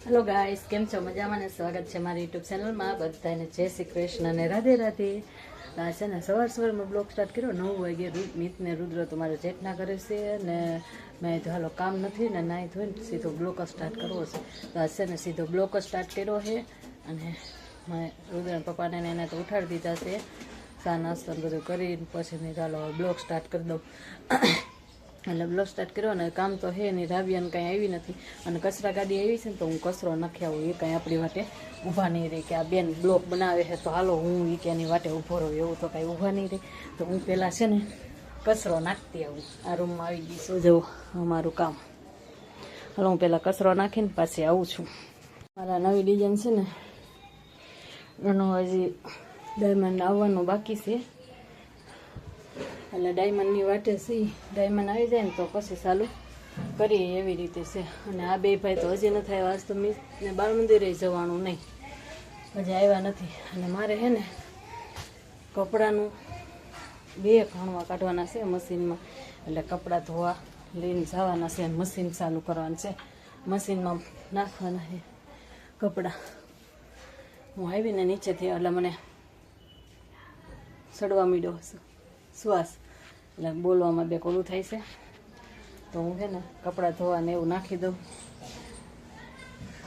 Hello guys, કેમ છો? મજામાં ને? સ્વાગત છે મારી યુટ્યુબ ચેનલમાં. બધાને જય શ્રી કૃષ્ણ અને રાધે રાધે. છે ને સવારમાં બ્લોગ સ્ટાર્ટ કર્યો 9 વાગે. મિત ને રુદ્ર તો મારા જેઠના કરે છે ને મેં તો હાલો કામ નથી ને નાહી ધોઈને સીધો બ્લોગ સ્ટાર્ટ કરવો છે. તો આ છે ને સીધો બ્લોગ સ્ટાર્ટ કર્યો છે અને મેં રુદ્રના પપ્પાને એને તો ઉઠાડી દીધા છે. ચા નાસ્તો બધું કરીને પછી મેં ચાલો બ્લોગ સ્ટાર્ટ કરી દઉં. એટલે બ્લોગ સ્ટાર્ટ કર્યો ને કામ તો હે નહીં, રાબિયાને કાંઈ આવી નથી અને કચરા ગાડી આવી છે ને તો હું કચરો નાખી આવું. એ કાંઈ આપણી વાટે ઊભા નહીં રહી કે આ બેન બ્લોગ બનાવે છે તો હાલો હું એ કે એની વાટે ઊભો રહું, એવું તો કાંઈ ઊભા નહીં રહી. તો હું પહેલાં છે ને કચરો નાખતી આવું. આ રૂમમાં આવી ગઈ શું જવું અમારું કામ. હાલો હું પહેલાં કચરો નાખીને પાછી આવું છું. મારા નવી ડિઝાઇન છે ને એનું હજી ડાયમંડ આવવાનું બાકી છે. એટલે ડાયમંડની વાટે છે, ડાયમંડ આવી જાય ને તો પછી ચાલુ કરીએ એવી રીતે છે. અને આ બે ભાઈ તો હજી નથી આવ્યા. આજ તો મિતને બાળ મંદિરે જવાનું નહીં, હજી આવ્યા નથી. અને મારે છે ને કપડાનું 2 ઘણવા કાઢવાના છે મશીનમાં, એટલે કપડાં ધોવા લઈને જવાના છે. મશીન ચાલુ કરવાનું છે, મશીનમાં નાખવાના છે કપડાં. હું આવીને નીચેથી એટલે મને સડવા માંડ્યો શ્વાસ, એટલે બોલવામાં બે કોલું થાય છે. તો હું છે ને કપડાં ધોવાને એવું નાખી દઉં.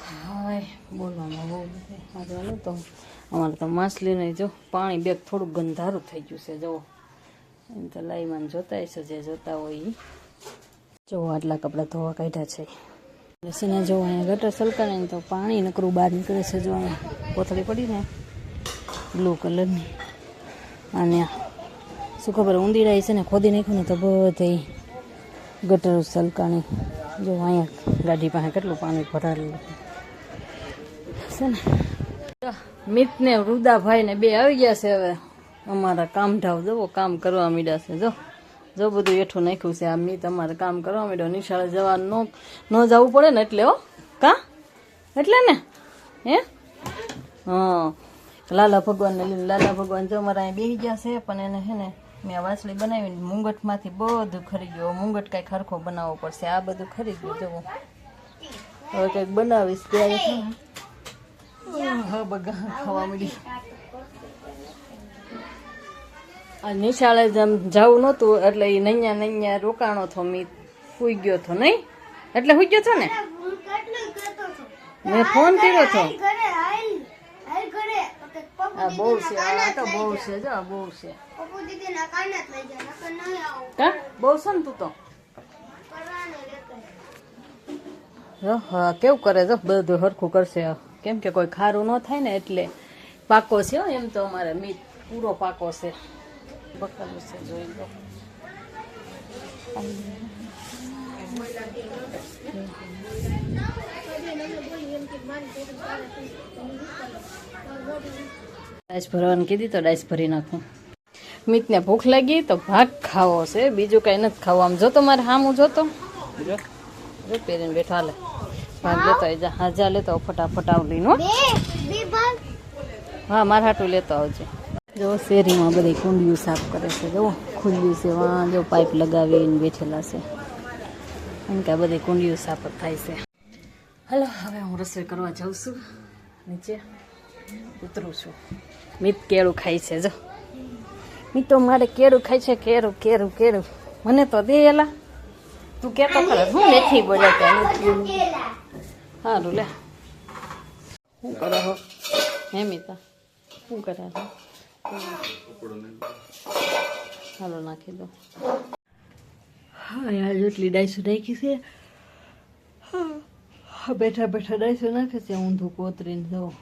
હા બોલવામાં બહુ બધું. તો અમારે તો માછલીને જો પાણી બેગ થોડુંક ગંધારું થઈ ગયું છે. જુઓ એમ તો લાઈમાં જોતા હશે જે જોતા હોય એ. જુઓ આટલા કપડાં ધોવા કાઢ્યા છે. ને જો અહીંયા ગટર સલકાને તો પાણી નકરું બહાર નીકળે છે. જો અહીંયા કોથળી પડી ને બ્લુ કલરની, અને શું ખબર ઊંડીડા છે ને ખોદી નાખ્યું ને તો બધે ગટર સલકાણી. જો અહીંયા ગાડી પાસે કેટલું પાણી ભરાયેલું છે ને. મિત ને રુદાભાઈ ને બે આવી ગયા છે. હવે અમારા કામ ઢાવ જવો કામ કરવા માંડ્યા છે. જો બધું એઠું નાખ્યું છે. આ મિત અમારે કામ કરવા માંડ્યો. નિશાળે જવાનું ન જવું પડે ને એટલે. એટલે ને હે હા લાલા ભગવાનને લઈને લાલા ભગવાન જો અમારા અહીં બેસી ગયા છે. પણ એને છે ને મેં વાસળી બનાવીને મુંગટમાંથી બધું ખરી ગયું. મુંગટ કાંઈક ખરખો બનાવવો પડશે. આ બધું ખરી ગયું. જવું હવે કંઈક બનાવીશ ત્યારે છે ને હા બગા ખાવા મળી. આ નિશાળે જેમ જવું નહોતું એટલે એ નૈયા રોકાણો થો. મીત સુઈ ગયો હતો નહીં, એટલે સુઈ ગયો છો ને. મેં ફોન કર્યો હતો. આ બહુ છે, આ તો બહુ છે. જો આ બહુ છે. બહુ છે ને તું તો. હા કેવું કરે જો બધું હરખું કરશે. કેમ કે કોઈ ખારું ન થાય ને એટલે પાકો છે. એમ તો અમારે મીત પૂરો પાકો છે. બકાલું છે જોઈ લો. ડાઈસ ભરવાનું કીધી તો ડાઈસ ભરી નાખું. મિતને ભૂખ લાગી તો ભાગ ખાવો છે, બીજું કઈ નથી ખાવું. આમ જોતો મારે હામું જોતો જો પહેરીને બેઠો. હાલે ભાગ લેતો જા. હાજા લેતો ફટાફટ આવડી નો. હા મારે હાટું લેતો આવજે. જો શેરીમાં બધી કુંડિયું સાફ કરે છે. જો ખુલ્લું છે વાં જો પાઇપ લગાવીને બેઠેલા છે. એમ કે બધી કુંડિયું સાફ થાય છે. હાલો હવે હું રસોઈ કરવા જાઉં છું. નીચે ઉતરું છું. મિત કેળું ખાય છે. જો મિત્રો મારે કેળું ખાય છે. કેળું કેળું કેળું મને તો દે એલા. તું કેતો ખરે હું નથી બોલાતા. સારું લે શું કરે હો હે મિતા શું કરે છે. હાલો નાખી દો. હા યાર જેટલી ડાઈસો નાખી છે. બેઠા બેઠા ડાઈસો નાખે છે. ઊંધું કોતરીને જાઉં.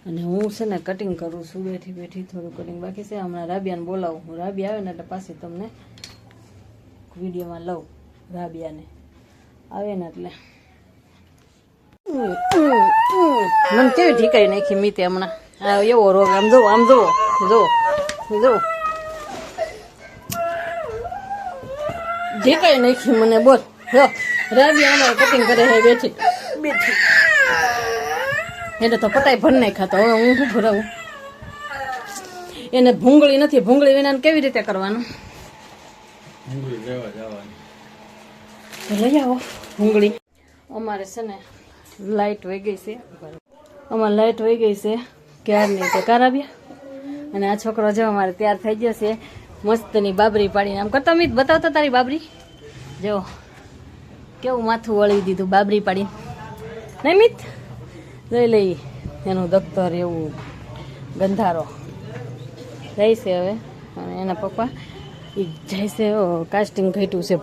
અને હું છે ને કટિંગ કરું છું બેઠી બેઠી. થોડું કટિંગ બાકી છે. હમણાં રાબિયાને બોલાવું. હું રાબિયા આવે ને એટલે પાછી તમને વિડીયોમાં લઉં. રાબિયાને આવે ને એટલે મને કેવી ઠીકાઈ નાખી મીતે હમણાં. એવો રોગ આમ જુઓ આમ જુઓ જુઓ જુઓ ઠીકાઈ નાખી મને. બોલ જો રાબિયા અમારે કટિંગ કરે છે બેઠી બેઠી. એને તો પટાઈ ભર નહીં ખાતો. હવે હું શું ભરાવું. એને ભૂંગળી નથી. ભૂંગળી વિના કેવી રીતે કરવાનું. લઈ આવો ભૂંગળી. અમારે છે ને લાઇટ વહી ગઈ છે. અમારે લાઇટ વહી ગઈ છે ક્યારની તે કરાવ્યા. અને આ છોકરો જો અમારે તૈયાર થઈ ગયો છે મસ્તની બાબરી પાડીને. આમ કરતો મિત બતાવતો તારી બાબરી જો કેવું માથું વળી દીધું બાબરી પાડીને. નહીં મિત લઈ લઈ એનું દફતર એવું ગંધારો જાય છે હવે. અને એના પપ્પા એ જાય છે કાસ્ટિંગ ઘટ્યું છે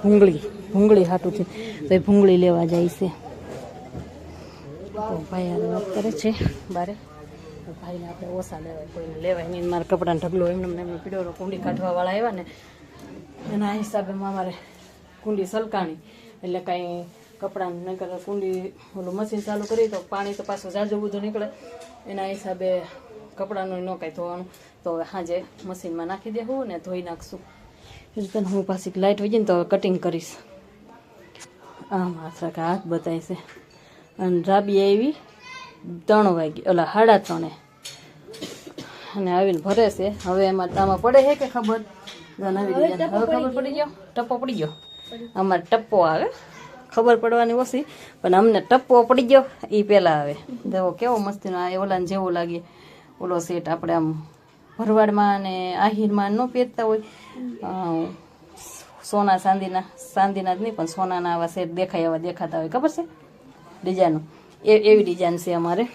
ભૂંગળી હાટુંથી તો એ ભૂંગળી લેવા જાય છે. તો ભાઈ આ વાત કરે છે બારે. ભાઈને આપણે ઓછા લેવાય કોઈને લેવાય નહીં. મારા કપડાનો ઢગલો એમને પીડો કુંડી કાઢવાવાળા આવ્યા ને એના હિસાબે મારે કુંડી સલકાણી એટલે કાંઈ કપડાં નહીં કરે. કુંડી ઓલું મશીન ચાલુ કરી તો પાણી તો પાછું જાજુ બધું નીકળે એના હિસાબે કપડાનું ન કાંઈ ધોવાનું. તો હવે સાંજે મશીનમાં નાખી દેવું ને ધોઈ નાખશું. એટલે હું પાછી લાઇટ વહી જાય ને તો કટિંગ કરીશ. આમ હાથ બતાય છે. અને રાબી આવી 3 વાગે ઓલા 3:30 અને આવીને ભરે છે. હવે એમાં આમાં પડે છે કે ખબર હવે ખબર પડી ગયો. ટપ્પો પડી ગયો. અમારે ટપ્પો આવે ખબર પડવાની ઓછી પણ અમને ટપ્પો પડી ગયો એ પહેલાં આવે. દેવો કેવો મસ્તીનો આ ઓલાને જેવો લાગે ઓલો સેટ આપણે આમ ભરવાડમાં અને આહિરમાં ન પહેરતા હોય સોના ચાંદીના જ નહીં પણ સોનાના આવા સેટ દેખાય એવા દેખાતા હોય ખબર છે ડિઝાઇનો એવી ડિઝાઇન છે અમારે.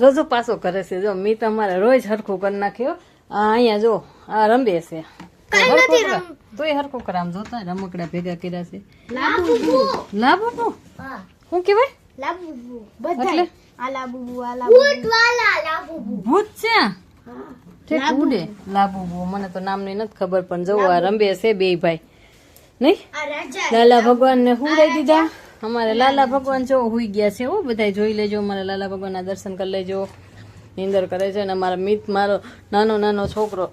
રોજો પાછો કરે છે જો મી તમારે રોજ હરખું કરી નાખ્યો. અહીંયા જો આ રંબે છે તોય હરખું કરે. આમ જોતા રમકડા ભેગા કર્યા છે. લાબુ શું કહેવાય એટલે ભૂત છે ઠીક ઉડે લાબુ. મને તો નામની નથી ખબર પણ જવું આ રંબે છે બે ભાઈ નહીં. લાલા ભગવાન ને હુંડાઈ દીધા. અમારે લાલા ભગવાન જો હુઈ ગયા છે. બધા જોઈ લેજો અમારે લાલા ભગવાન ના દર્શન કરી લેજો. નીંદર કરે છે અને અમારા મિત મારો નાનો છોકરો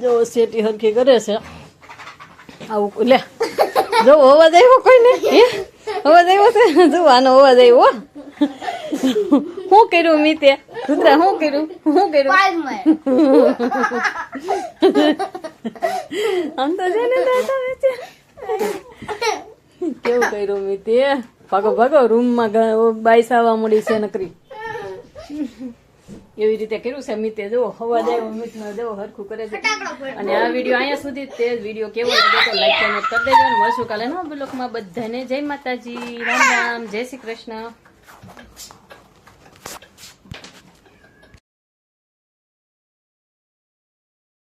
જો સેટી હરખી કરે છે. આવું લે જો અવાજ આવ્યો કોઈને અવાજ આવ્યો છે. જો આનો અવાજ આવ્યો. શું કર્યું મિતે રુદ્રા શું કર્યું આમ તો છે ને કેવું કર્યું મિતે. ભાગો રૂમમાં બાઈસ આવવા મળી છે નકરી. એવી રીતે કર્યું છે મિતે. જો અવાજ આવ્યો મિતનો જો હરખું કરે છે. અને આ વિડીયો અહીંયા સુધી તે વિડીયો કેવો લાગ્યો તો લાઈક કોમેન્ટ કરી દેજો. અને મળશું કાલે નવા બ્લોગમાં. બધાને જય માતાજી, રામ રામ, જય શ્રી કૃષ્ણ.